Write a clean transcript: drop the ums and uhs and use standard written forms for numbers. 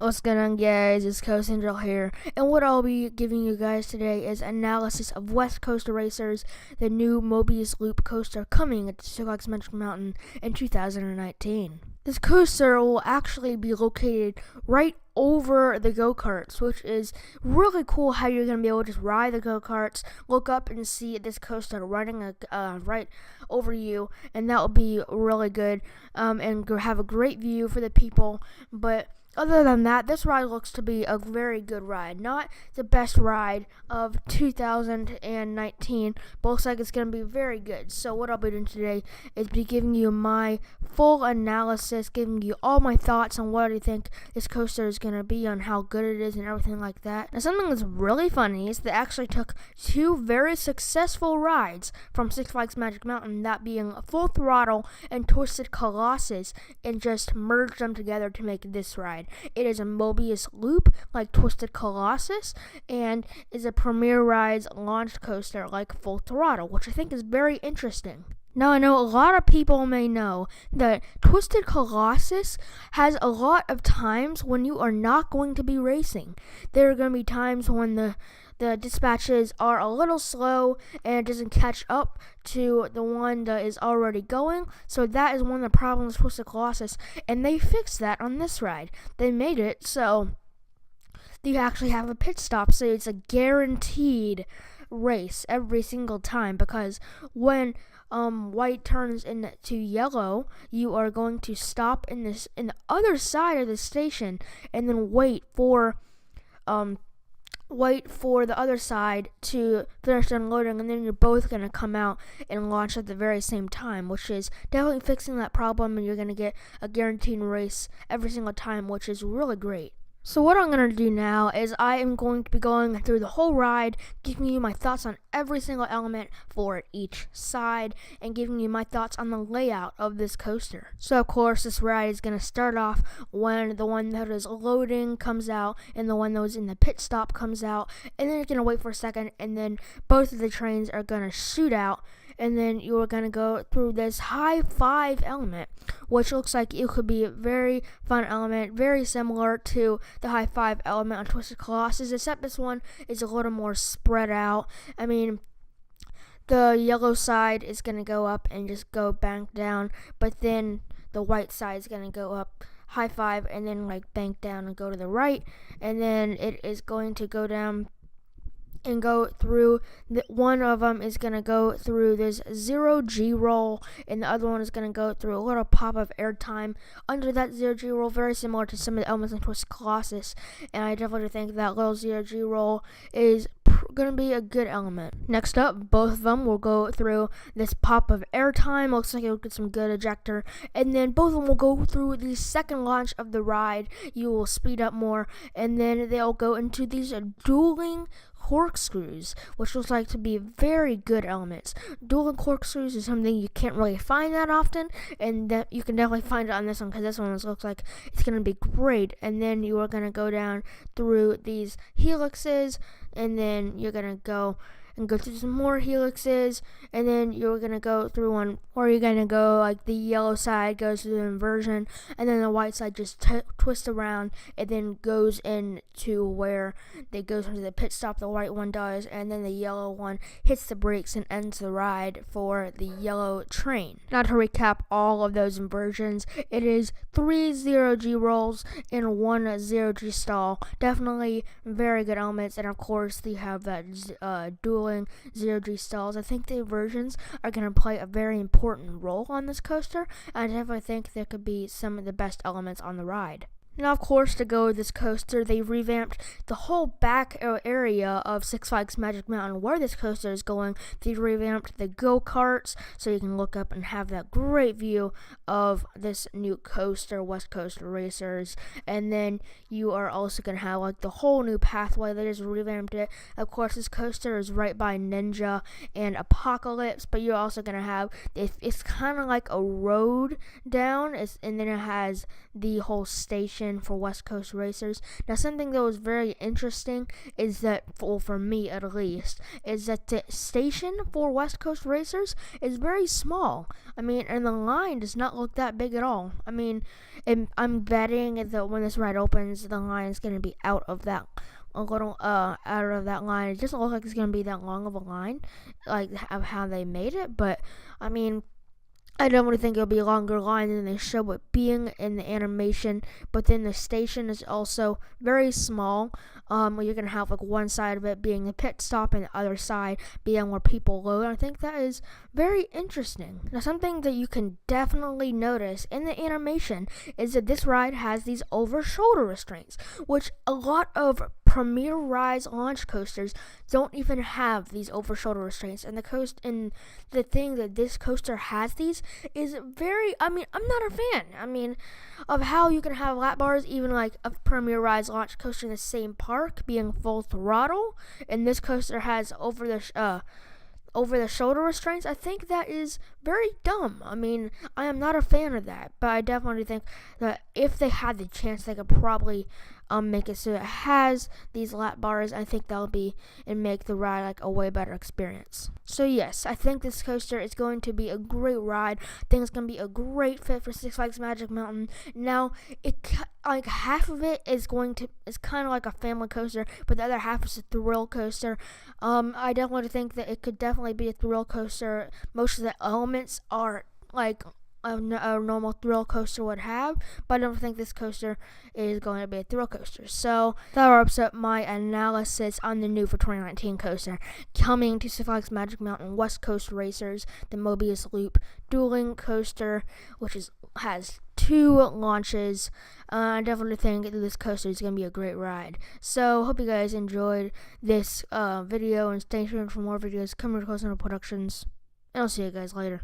What's going on, guys? It's Coast Angel here, and what I'll be giving you guys today is analysis of West Coast Racers, the new Mobius Loop coaster coming at the Six Flags Magic Mountain in 2019. This coaster will actually be located right over the go-karts, which is really cool how you're going to be able to just ride the go-karts, look up and see this coaster running right over you, and that will be really good and have a great view for the people. But other than that, this ride looks to be a very good ride. Not the best ride of 2019, but looks like it's going to be very good. So what I'll be doing today is be giving you my full analysis, giving you all my thoughts on what I think this coaster is going to be, on how good it is and everything like that. Now, something that's really funny is they actually took two very successful rides from Six Flags Magic Mountain, that being Full Throttle and Twisted Colossus, and just merged them together to make this ride. It is a Mobius Loop like Twisted Colossus, and is a Premier Rides launch coaster like Full Throttle, which I think is very interesting. Now, I know a lot of people may know that Twisted Colossus has a lot of times when you are not going to be racing. There are going to be times when the dispatches are a little slow and it doesn't catch up to the one that is already going. So that is one of the problems with Twisted Colossus, and they fixed that on this ride. They made it so you actually have a pit stop, so it's a guaranteed race every single time, because when white turns into yellow, you are going to stop in the other side of the station and then wait for the other side to finish unloading, and then you're both going to come out and launch at the very same time, which is definitely fixing that problem, and you're going to get a guaranteed race every single time, which is really great. So what I'm going to do now is I am going to be going through the whole ride, giving you my thoughts on every single element for each side, and giving you my thoughts on the layout of this coaster. So of course, this ride is going to start off when the one that is loading comes out and the one that was in the pit stop comes out, and then you're going to wait for a second, and then both of the trains are going to shoot out, and then you are going to go through this high five element, which looks like it could be a very fun element, very similar to the high five element on Twisted Colossus, except this one is a little more spread out. I mean, the yellow side is going to go up and just go bank down, but then the white side is going to go up high five and then like bank down and go to the right, and then it is going to go down and go through, one of them is going to go through this 0G roll, and the other one is going to go through a little pop of airtime under that 0G roll, very similar to some of the elements in Twisted Colossus, and I definitely think that little 0G roll is going to be a good element. Next up, both of them will go through this pop of airtime. Looks like it'll get some good ejector, and then both of them will go through the second launch of the ride. You will speed up more, and then they'll go into these dueling corkscrews, which looks like to be very good elements. Dueling corkscrews is something you can't really find that often, and that you can definitely find it on this one, because this one looks like it's going to be great. And then you are going to go down through these helixes, and then you're going to go through some more helixes, and then you're going to go through one where you're going to go like the yellow side goes through the inversion, and then the white side just twists around and then goes into where they goes into the pit stop, the white one does, and then the yellow one hits the brakes and ends the ride for the yellow train. Now, to recap all of those inversions, it is 3 0G rolls and 1 0G stall. Definitely very good elements, and of course they have that dueling 0G stalls. I think the inversions are going to play a very important role on this coaster, and I definitely think there could be some of the best elements on the ride. Now, of course, to go with this coaster, they revamped the whole back area of Six Flags Magic Mountain where this coaster is going. They revamped the go-karts, so you can look up and have that great view of this new coaster, West Coast Racers. And then you are also going to have like the whole new pathway. They just revamped it. Of course, this coaster is right by Ninja and Apocalypse, but you're also going to have, it's kind of like a road down, and then it has the whole station station for West Coast racers. Now, something that was very interesting is that, for me at least, is that the station for West Coast racers is very small. I mean, and the line does not look that big at all. I mean, I'm betting that when this ride opens, the line is going to be out of that line. It doesn't look like it's going to be that long of a line, like of how they made it, but I mean, I don't really think it'll be a longer line than they show it being in the animation, but then the station is also very small. You're going to have like one side of it being the pit stop and the other side being where people load. I think that is very interesting. Now, something that you can definitely notice in the animation is that this ride has these over-shoulder restraints, which a lot of Premier Rise launch coasters don't even have these over-shoulder restraints. And the thing that this coaster has these is very, I mean, I'm not a fan, of how you can have lap bars, even like a Premier Rise launch coaster in the same park being full throttle, and this coaster has over the shoulder restraints. I think that is very dumb. I mean, I am not a fan of that, but I definitely think that if they had the chance, they could probably make it so it has these lap bars. I think that'll be and make the ride like a way better experience. So yes, I think this coaster is going to be a great ride. I think it's going to be a great fit for Six Flags Magic Mountain. Now, like half of it is kind of like a family coaster, but the other half is a thrill coaster. I definitely think that it could definitely be a thrill coaster. Most of the elements are like a normal thrill coaster would have, but I don't think this coaster is going to be a thrill coaster. So that wraps up my analysis on the new for 2019 coaster coming to Six Flags Magic Mountain West Coast Racers, the Mobius Loop dueling coaster, which has 2 launches. I definitely think that this coaster is going to be a great ride. So hope you guys enjoyed this video, and stay tuned for more videos coming to Coaster Productions, and I'll see you guys later.